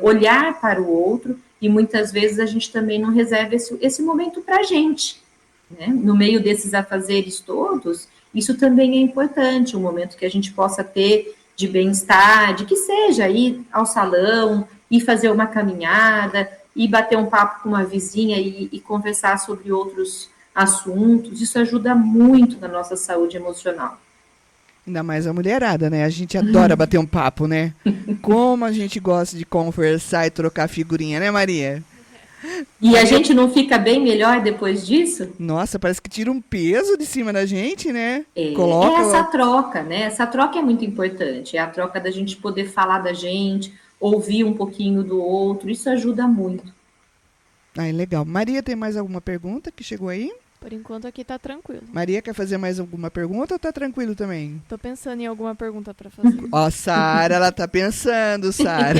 olhar para o outro, e muitas vezes a gente também não reserva esse momento para a gente, né? No meio desses afazeres todos, isso também é importante, um momento que a gente possa ter de bem-estar, de que seja ir ao salão, ir fazer uma caminhada, ir bater um papo com uma vizinha e conversar sobre outros assuntos. Isso ajuda muito na nossa saúde emocional. Ainda mais a mulherada, né? A gente adora bater um papo, né? Como a gente gosta de conversar e trocar figurinha, né, Maria? E a gente não fica bem melhor depois disso? Nossa, parece que tira um peso de cima da gente, né? Coloca essa troca, né? Essa troca é muito importante. É a troca da gente poder falar da gente, ouvir um pouquinho do outro. Isso ajuda muito. Ai, legal. Maria, tem mais alguma pergunta que chegou aí? Por enquanto aqui tá tranquilo. Maria, quer fazer mais alguma pergunta ou tá tranquilo também? Tô pensando em alguma pergunta para fazer. Ó, Sara, ela tá pensando, Sara.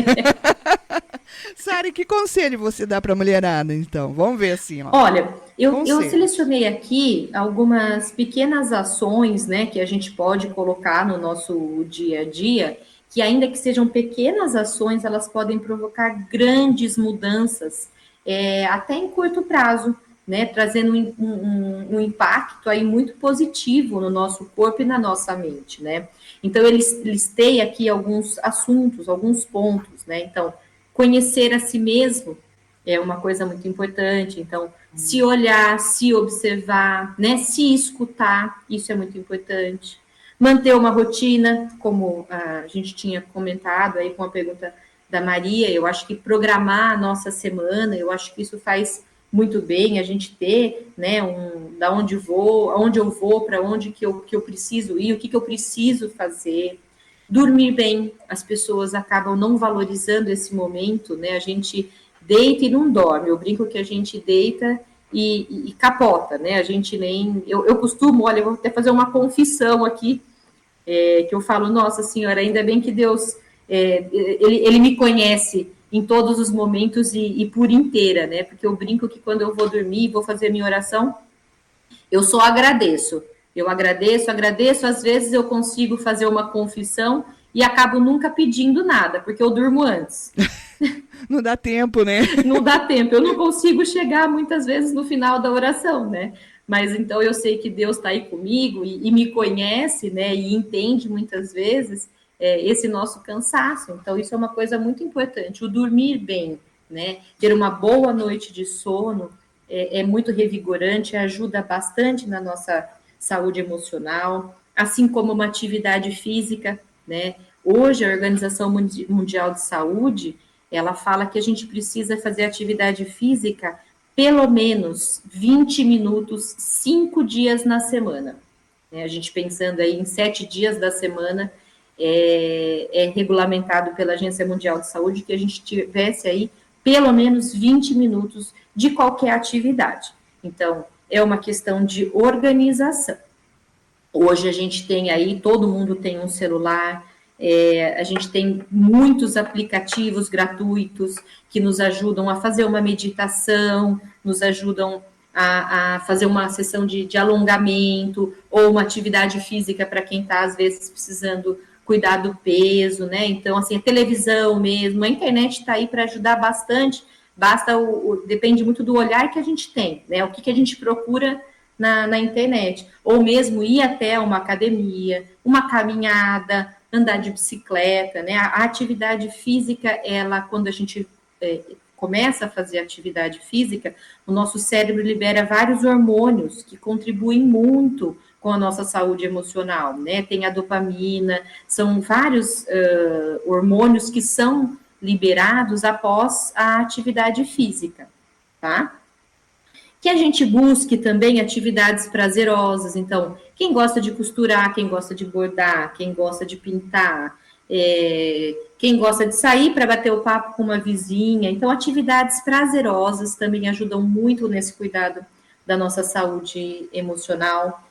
Sara, que conselho você dá pra mulherada, então? Vamos ver assim, ó. Olha, eu selecionei aqui algumas pequenas ações, né, que a gente pode colocar no nosso dia a dia, que ainda que sejam pequenas ações, elas podem provocar grandes mudanças, até em curto prazo, né, trazendo um impacto aí muito positivo no nosso corpo e na nossa mente, né? Então, eu listei aqui alguns assuntos, alguns pontos, né? Então, conhecer a si mesmo é uma coisa muito importante. Então, se olhar, se observar, né? Se escutar, isso é muito importante. Manter uma rotina, como a gente tinha comentado aí com a pergunta da Maria, eu acho que programar a nossa semana, eu acho que isso faz muito bem a gente ter, né, da onde vou, aonde eu vou, para onde que eu preciso ir, o que eu preciso fazer. Dormir bem, as pessoas acabam não valorizando esse momento, né, a gente deita e não dorme, eu brinco que a gente deita e capota, né, a gente nem, eu costumo, olha, eu vou até fazer uma confissão aqui, que eu falo, nossa senhora, ainda bem que Deus, ele me conhece em todos os momentos e por inteira, né? Porque eu brinco que quando eu vou dormir, vou fazer minha oração, eu só agradeço. Eu agradeço, às vezes eu consigo fazer uma confissão e acabo nunca pedindo nada, porque eu durmo antes. Não dá tempo, né? Não dá tempo, eu não consigo chegar muitas vezes no final da oração, né? Mas então eu sei que Deus está aí comigo e me conhece, né? E entende muitas vezes esse nosso cansaço. Então, isso é uma coisa muito importante. O dormir bem, né? Ter uma boa noite de sono é muito revigorante, ajuda bastante na nossa saúde emocional, assim como uma atividade física, né? Hoje, a Organização Mundial de Saúde, ela fala que a gente precisa fazer atividade física pelo menos 20 minutos, 5 dias na semana. A gente pensando aí em 7 dias da semana, é regulamentado pela Agência Mundial de Saúde que a gente tivesse aí pelo menos 20 minutos de qualquer atividade. Então, é uma questão de organização. Hoje a gente tem aí, todo mundo tem um celular, a gente tem muitos aplicativos gratuitos que nos ajudam a fazer uma meditação, nos ajudam a fazer uma sessão de alongamento, ou uma atividade física para quem está, às vezes, precisando cuidar do peso, né? Então, assim, a televisão mesmo, a internet está aí para ajudar bastante, depende muito do olhar que a gente tem, né? O que a gente procura na internet, ou mesmo ir até uma academia, uma caminhada, andar de bicicleta, né? A atividade física, ela, quando a gente começa a fazer atividade física, o nosso cérebro libera vários hormônios que contribuem muito com a nossa saúde emocional, né? Tem a dopamina, são vários hormônios que são liberados após a atividade física, tá? Que a gente busque também atividades prazerosas. Então, quem gosta de costurar, quem gosta de bordar, quem gosta de pintar, quem gosta de sair para bater o papo com uma vizinha. Então, atividades prazerosas também ajudam muito nesse cuidado da nossa saúde emocional.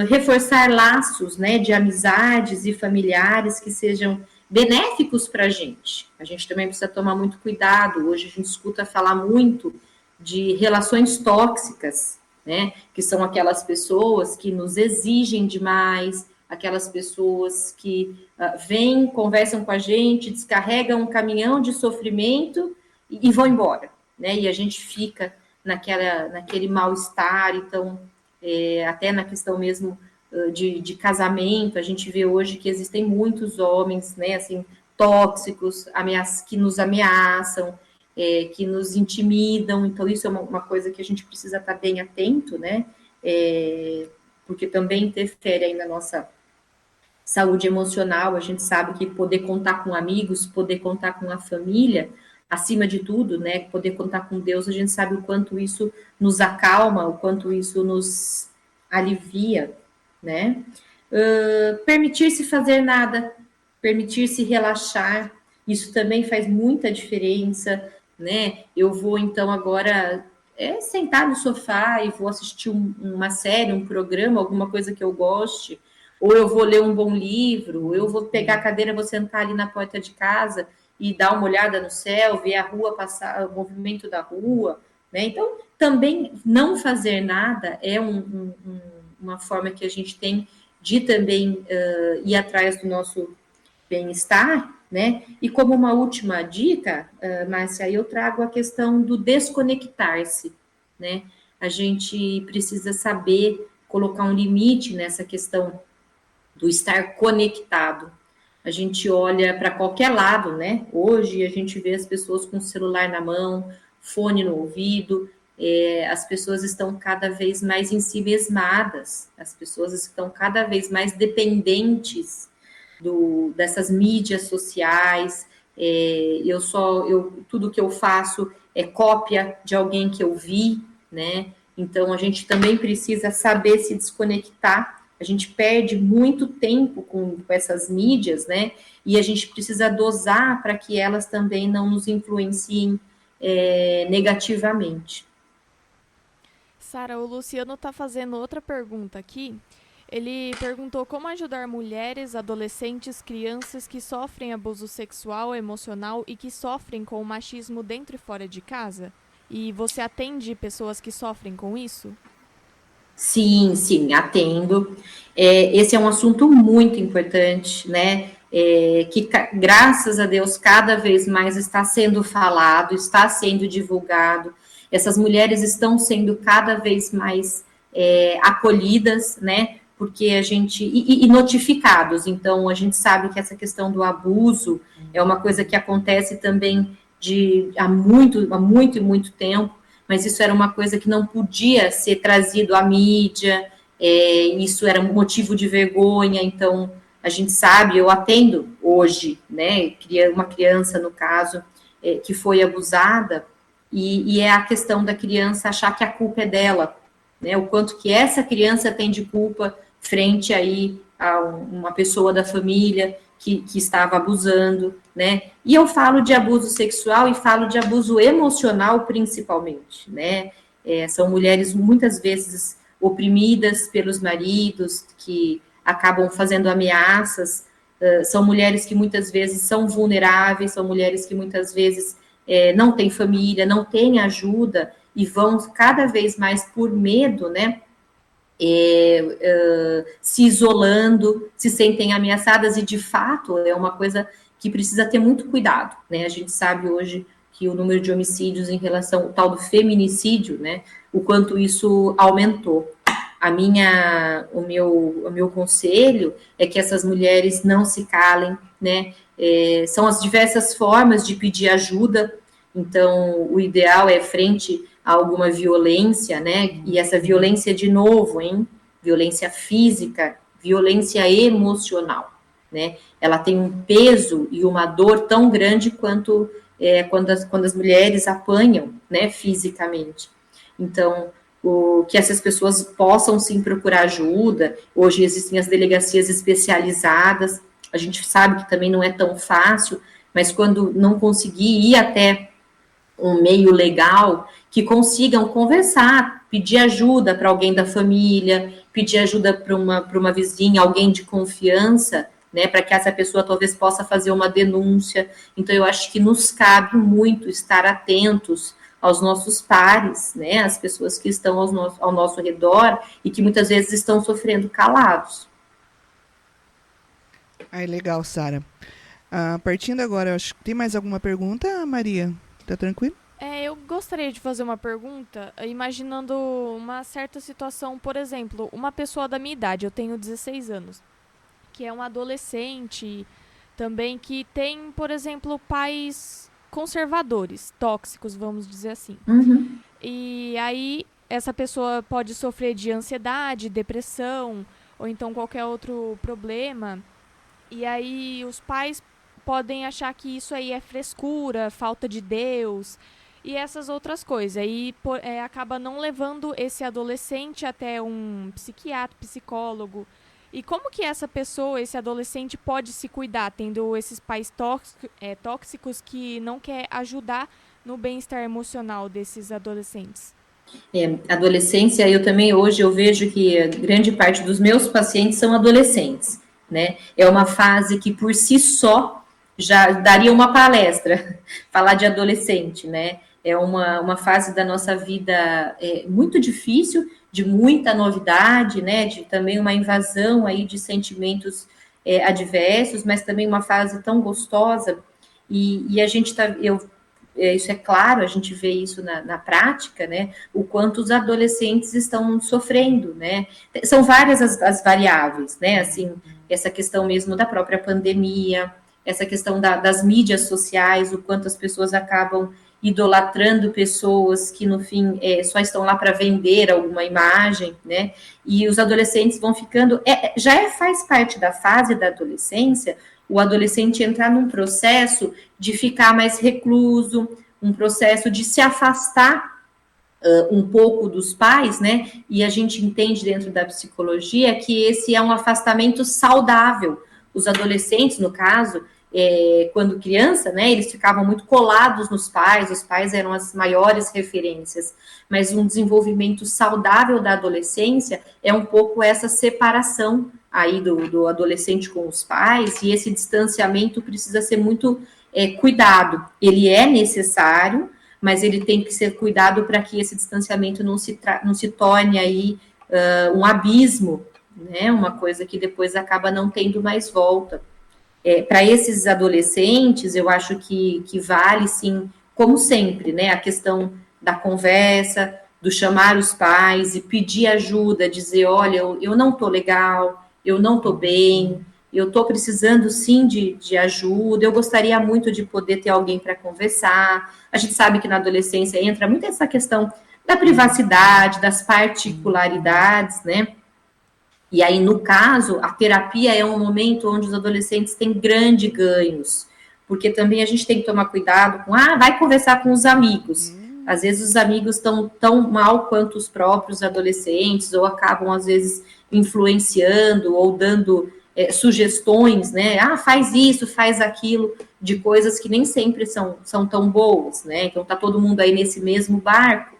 Reforçar laços, né, de amizades e familiares que sejam benéficos para a gente. A gente também precisa tomar muito cuidado. Hoje a gente escuta falar muito de relações tóxicas, né? Que são aquelas pessoas que nos exigem demais, aquelas pessoas que vêm, conversam com a gente, descarregam um caminhão de sofrimento e vão embora, né? E a gente fica naquele mal-estar. Então, até na questão mesmo de casamento, a gente vê hoje que existem muitos homens, né, assim, tóxicos, que nos ameaçam, que nos intimidam. Então, isso é uma coisa que a gente precisa estar bem atento, né? Porque também interfere aí na nossa saúde emocional. A gente sabe que poder contar com amigos, poder contar com a família, acima de tudo, né? Poder contar com Deus, a gente sabe o quanto isso nos acalma, o quanto isso nos alivia, né? Permitir-se fazer nada, permitir-se relaxar, isso também faz muita diferença, né? Eu vou, então, agora sentar no sofá e vou assistir uma série, um programa, alguma coisa que eu goste, ou eu vou ler um bom livro, ou eu vou pegar a cadeira, vou sentar ali na porta de casa e dar uma olhada no céu, ver a rua passar, o movimento da rua, né? Então, também não fazer nada é uma forma que a gente tem de também ir atrás do nosso bem-estar, né? E como uma última dica, Márcia, eu trago a questão do desconectar-se, né? A gente precisa saber colocar um limite nessa questão do estar conectado. A gente olha para qualquer lado, né? Hoje a gente vê as pessoas com o celular na mão, fone no ouvido, as pessoas estão cada vez mais em si mesmadas, as pessoas estão cada vez mais dependentes dessas mídias sociais. Tudo que eu faço é cópia de alguém que eu vi, né? Então a gente também precisa saber se desconectar. A gente perde muito tempo com essas mídias, né? E a gente precisa dosar para que elas também não nos influenciem negativamente. Sara, o Luciano está fazendo outra pergunta aqui. Ele perguntou como ajudar mulheres, adolescentes, crianças que sofrem abuso sexual, emocional e que sofrem com o machismo dentro e fora de casa. E você atende pessoas que sofrem com isso? Sim, atendo. Esse é um assunto muito importante, né? Que, graças a Deus, cada vez mais está sendo falado, está sendo divulgado. Essas mulheres estão sendo cada vez mais acolhidas, né? Porque a gente... E notificados. Então, a gente sabe que essa questão do abuso é uma coisa que acontece também há muito tempo, mas isso era uma coisa que não podia ser trazido à mídia, isso era um motivo de vergonha. Então, A gente sabe, eu atendo hoje, né, uma criança, no caso, que foi abusada, e é a questão da criança achar que a culpa é dela, né, o quanto que essa criança tem de culpa frente aí a uma pessoa da família que estava abusando, né, e eu falo de abuso sexual e falo de abuso emocional principalmente, né, são mulheres muitas vezes oprimidas pelos maridos, que acabam fazendo ameaças, são mulheres que muitas vezes são vulneráveis, são mulheres que muitas vezes não têm família, não têm ajuda, e vão cada vez mais por medo, né, se isolando, se sentem ameaçadas, e de fato é uma coisa que precisa ter muito cuidado, né, a gente sabe hoje que o número de homicídios em relação ao tal do feminicídio, né, o quanto isso aumentou. O meu conselho é que essas mulheres não se calem, né? São as diversas formas de pedir ajuda. Então, o ideal é frente a alguma violência, né? E essa violência, de novo, violência física, violência emocional, né? Ela tem um peso e uma dor tão grande quanto quando as mulheres apanham, né? Fisicamente. Então, que essas pessoas possam sim procurar ajuda. Hoje existem as delegacias especializadas, a gente sabe que também não é tão fácil, mas quando não conseguir ir até um meio legal, que consigam conversar, pedir ajuda para alguém da família, pedir ajuda para uma vizinha, alguém de confiança, né, para que essa pessoa talvez possa fazer uma denúncia. Então, eu acho que nos cabe muito estar atentos aos nossos pares, né, as pessoas que estão ao nosso redor e que muitas vezes estão sofrendo calados. Legal, Sara. Partindo agora, acho que tem mais alguma pergunta, Maria? Tá tranquilo? Eu gostaria de fazer uma pergunta, imaginando uma certa situação, por exemplo, uma pessoa da minha idade, eu tenho 16 anos, que é um adolescente também, que tem, por exemplo, pais conservadores, tóxicos, vamos dizer assim. Uhum. E aí, essa pessoa pode sofrer de ansiedade, depressão, ou então qualquer outro problema. E aí, os pais podem achar que isso aí é frescura, falta de Deus, e essas outras coisas. E acaba não levando esse adolescente até um psiquiatra, psicólogo. E como que essa pessoa, esse adolescente, pode se cuidar, tendo esses pais tóxicos que não quer ajudar no bem-estar emocional desses adolescentes? Adolescência, hoje eu vejo que a grande parte dos meus pacientes são adolescentes, né? É uma fase que por si só já daria uma palestra, falar de adolescente, né? É uma fase da nossa vida muito difícil, de muita novidade, né, de também uma invasão aí de sentimentos adversos, mas também uma fase tão gostosa, e a gente isso é claro, a gente vê isso na prática, né, o quanto os adolescentes estão sofrendo, né, são várias as variáveis, né, assim, essa questão mesmo da própria pandemia, essa questão das mídias sociais, o quanto as pessoas acabam idolatrando pessoas que, no fim, só estão lá para vender alguma imagem, né? E os adolescentes vão ficando... faz parte da fase da adolescência o adolescente entrar num processo de ficar mais recluso, um processo de se afastar um pouco dos pais, né? E a gente entende dentro da psicologia que esse é um afastamento saudável. Os adolescentes, no caso... quando criança, né, eles ficavam muito colados nos pais, os pais eram as maiores referências, mas um desenvolvimento saudável da adolescência é um pouco essa separação aí do adolescente com os pais, e esse distanciamento precisa ser muito cuidado. Ele é necessário, mas ele tem que ser cuidado para que esse distanciamento não se torne aí um abismo, né, uma coisa que depois acaba não tendo mais volta. Para esses adolescentes, eu acho que vale, sim, como sempre, né, a questão da conversa, do chamar os pais e pedir ajuda, dizer, olha, eu não estou legal, eu não estou bem, eu estou precisando, sim, de ajuda, eu gostaria muito de poder ter alguém para conversar. A gente sabe que na adolescência entra muito essa questão da privacidade, das particularidades, né, E aí, no caso, a terapia é um momento onde os adolescentes têm grandes ganhos, porque também a gente tem que tomar cuidado com, vai conversar com os amigos. Às vezes os amigos estão tão mal quanto os próprios adolescentes, ou acabam, às vezes, influenciando ou dando sugestões, né? Faz isso, faz aquilo, de coisas que nem sempre são tão boas, né? Então, tá todo mundo aí nesse mesmo barco,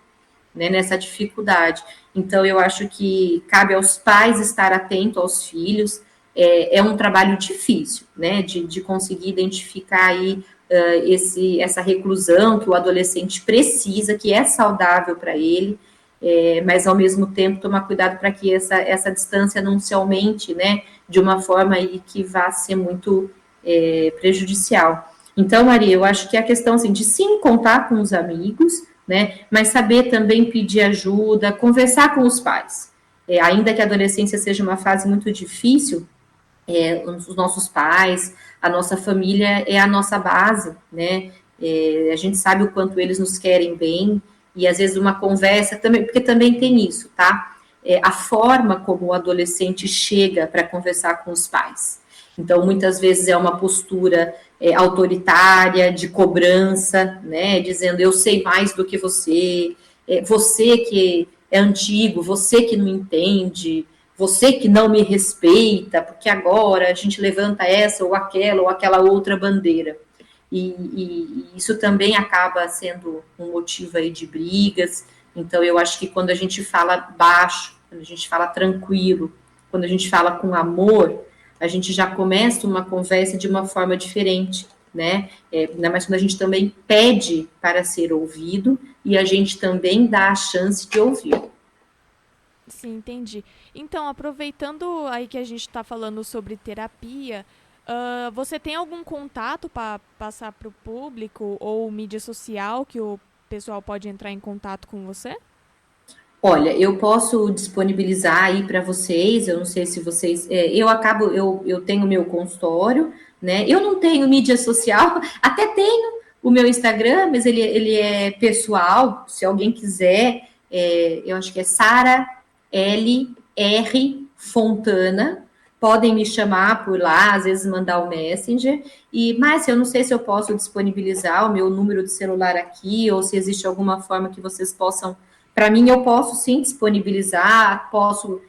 né, nessa dificuldade. Então, eu acho que cabe aos pais estar atento aos filhos. É um trabalho difícil, né, de conseguir identificar aí essa reclusão que o adolescente precisa, que é saudável para ele, mas ao mesmo tempo tomar cuidado para que essa distância não se aumente, né, de uma forma aí que vá ser muito prejudicial. Então, Maria, eu acho que a questão assim, de sim contar com os amigos, né, mas saber também pedir ajuda, conversar com os pais. Ainda que a adolescência seja uma fase muito difícil, os nossos pais, a nossa família é a nossa base, né? A gente sabe o quanto eles nos querem bem, e às vezes uma conversa também, porque também tem isso, tá? A forma como o adolescente chega para conversar com os pais. Então, muitas vezes é uma postura autoritária, de cobrança, né? Dizendo, eu sei mais do que você, você que é antigo, você que não entende, você que não me respeita, porque agora a gente levanta essa ou aquela outra bandeira. E isso também acaba sendo um motivo aí de brigas. Então, eu acho que quando a gente fala baixo, quando a gente fala tranquilo, quando a gente fala com amor, a gente já começa uma conversa de uma forma diferente, né? Ainda mais quando a gente também pede para ser ouvido e a gente também dá a chance de ouvir. Sim, entendi. Então, aproveitando aí que a gente está falando sobre terapia, você tem algum contato para passar para o público ou mídia social que o pessoal pode entrar em contato com você? Olha, eu posso disponibilizar aí para vocês, eu não sei se vocês... eu tenho meu consultório, né? Eu não tenho mídia social, até tenho o meu Instagram, mas ele é pessoal, se alguém quiser, eu acho que é Sara LR Fontana, podem me chamar por lá, às vezes mandar o Messenger, mas eu não sei se eu posso disponibilizar o meu número de celular aqui, ou se existe alguma forma que vocês possam, para mim eu posso sim disponibilizar, posso,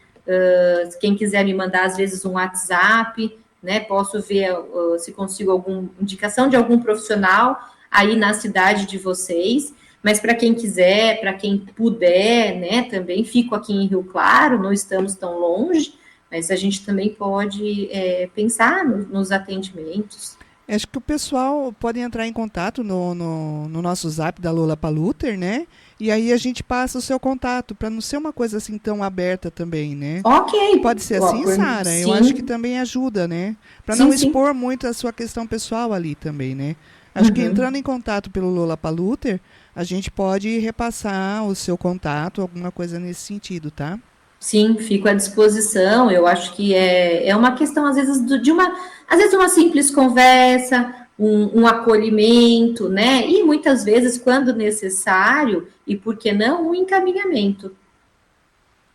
quem quiser me mandar às vezes um WhatsApp, né, posso ver se consigo alguma indicação de algum profissional aí na cidade de vocês. Mas para quem quiser, para quem puder, né, também fico aqui em Rio Claro, não estamos tão longe, mas a gente também pode pensar nos atendimentos. Acho que o pessoal pode entrar em contato no nosso zap da Lola Paluter, né? E aí a gente passa o seu contato, para não ser uma coisa assim tão aberta também, né? Ok. Pode ser assim, Sara? Eu acho que também ajuda, né? Para não expor muito a sua questão pessoal ali também, né? Acho que entrando em contato pelo Lola Paluter, a gente pode repassar o seu contato, alguma coisa nesse sentido, tá? Sim, fico à disposição. Eu acho que é uma questão, às vezes, de uma simples conversa, um acolhimento, né? E muitas vezes, quando necessário, e por que não, um encaminhamento.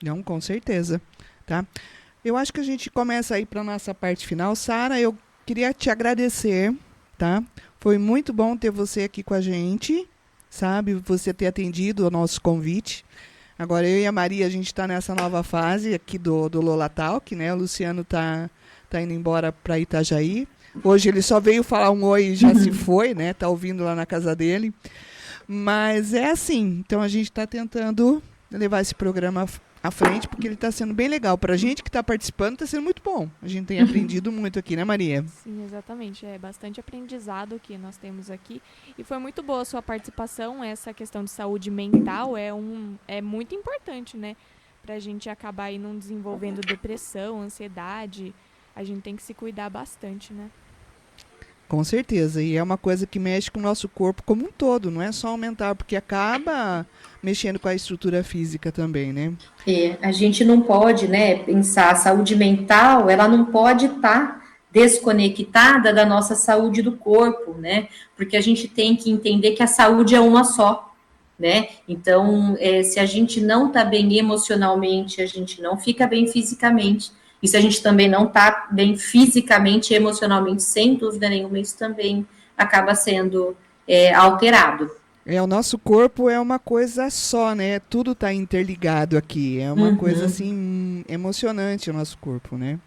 Não, com certeza, tá? Eu acho que a gente começa aí para a nossa parte final. Sara, eu queria te agradecer, tá? Foi muito bom ter você aqui com a gente, sabe? Você ter atendido ao nosso convite. Agora, eu e a Maria, a gente está nessa nova fase aqui do Lola Talk, né? O Luciano tá indo embora para Itajaí. Hoje ele só veio falar um oi e já se foi, né? Tá ouvindo lá na casa dele. Mas é assim, então a gente está tentando levar esse programa à frente, porque ele está sendo bem legal. Para a gente que está participando, está sendo muito bom. A gente tem aprendido muito aqui, né, Maria? Sim, exatamente. É bastante aprendizado que nós temos aqui. E foi muito boa a sua participação. Essa questão de saúde mental é muito importante, né? Para a gente acabar aí não desenvolvendo depressão, ansiedade. A gente tem que se cuidar bastante, né? Com certeza. E é uma coisa que mexe com o nosso corpo como um todo. Não é só o mental, porque acaba mexendo com a estrutura física também, né? A gente não pode, né, pensar a saúde mental, ela não pode estar desconectada da nossa saúde do corpo, né? Porque a gente tem que entender que a saúde é uma só, né? Então, se a gente não está bem emocionalmente, a gente não fica bem fisicamente. E se a gente também não está bem fisicamente e emocionalmente, sem dúvida nenhuma, isso também acaba sendo alterado. O nosso corpo é uma coisa só, né? Tudo está interligado aqui. É uma coisa, assim, emocionante o nosso corpo, né?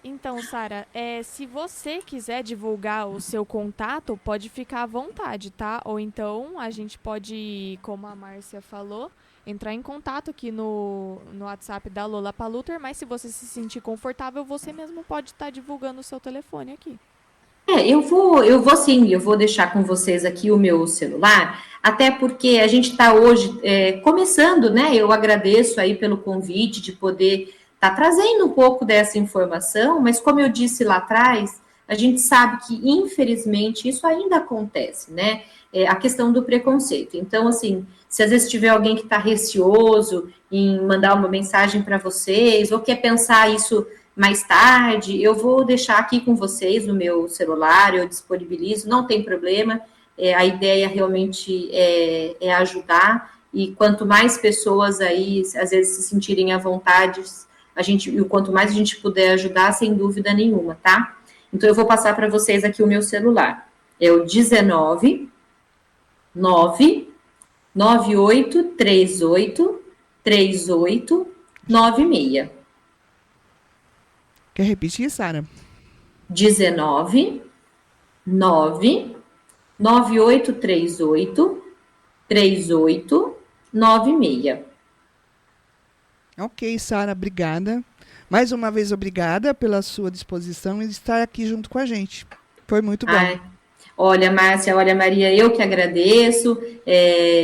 Então, Sara, se você quiser divulgar o seu contato, pode ficar à vontade, tá? Ou então a gente pode, como a Márcia falou, entrar em contato aqui no WhatsApp da Lola Paluter, mas se você se sentir confortável, você mesmo pode estar divulgando o seu telefone aqui. Eu vou sim, eu vou deixar com vocês aqui o meu celular, até porque a gente está hoje começando, né? Eu agradeço aí pelo convite de poder estar trazendo um pouco dessa informação, mas como eu disse lá atrás, a gente sabe que, infelizmente, isso ainda acontece, né? A questão do preconceito. Então, assim, se às vezes tiver alguém que está receoso em mandar uma mensagem para vocês, ou quer pensar isso mais tarde, eu vou deixar aqui com vocês no meu celular, eu disponibilizo, não tem problema, a ideia realmente é ajudar, e quanto mais pessoas aí, às vezes, se sentirem à vontade, e quanto mais a gente puder ajudar, sem dúvida nenhuma, tá? Então, eu vou passar para vocês aqui o meu celular, é o 19 9 9838 3896. Quer repetir, Sara? 19 9 9838 3896. Ok, Sara, obrigada. Mais uma vez, obrigada pela sua disposição e estar aqui junto com a gente. Foi muito bom. Olha, Márcia, olha, Maria, eu que agradeço.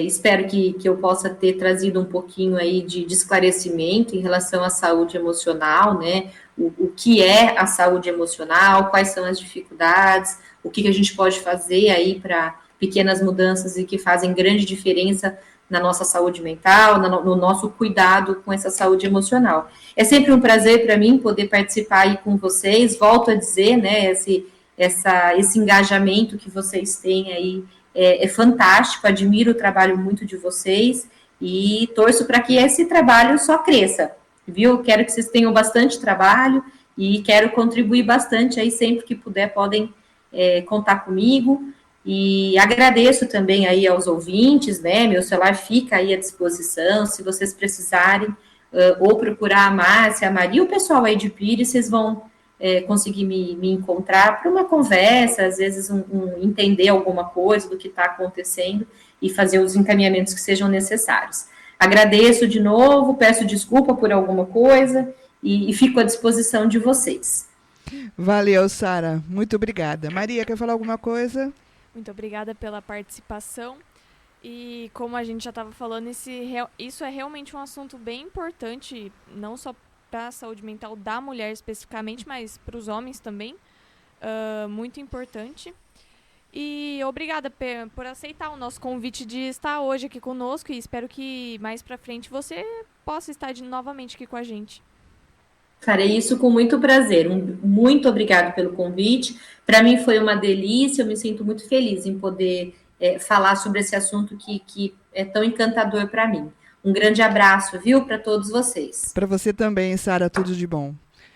Espero que eu possa ter trazido um pouquinho aí de esclarecimento em relação à saúde emocional, né? O que é a saúde emocional, quais são as dificuldades, o que a gente pode fazer aí para pequenas mudanças e que fazem grande diferença na nossa saúde mental, no nosso cuidado com essa saúde emocional. É sempre um prazer para mim poder participar aí com vocês, volto a dizer, né, esse engajamento que vocês têm aí é fantástico, admiro o trabalho muito de vocês e torço para que esse trabalho só cresça, viu? Quero que vocês tenham bastante trabalho e quero contribuir bastante aí, sempre que puder podem contar comigo. E agradeço também aí aos ouvintes, né? Meu celular fica aí à disposição, se vocês precisarem, ou procurar a Márcia, a Maria, o pessoal aí de Pires, vocês vão conseguir me encontrar para uma conversa, às vezes entender alguma coisa do que está acontecendo e fazer os encaminhamentos que sejam necessários. Agradeço de novo, peço desculpa por alguma coisa e fico à disposição de vocês. Valeu, Sara. Muito obrigada. Maria, quer falar alguma coisa? Muito obrigada pela participação. E como a gente já estava falando, isso é realmente um assunto bem importante, não só para a saúde mental da mulher especificamente, mas para os homens também. Muito importante. E obrigada por aceitar o nosso convite de estar hoje aqui conosco e espero que mais para frente você possa estar novamente aqui com a gente. Farei isso com muito prazer. Muito obrigado pelo convite. Para mim foi uma delícia, eu me sinto muito feliz em poder falar sobre esse assunto que é tão encantador para mim. Um grande abraço, viu, para todos vocês. Para você também, Sara, tudo de bom.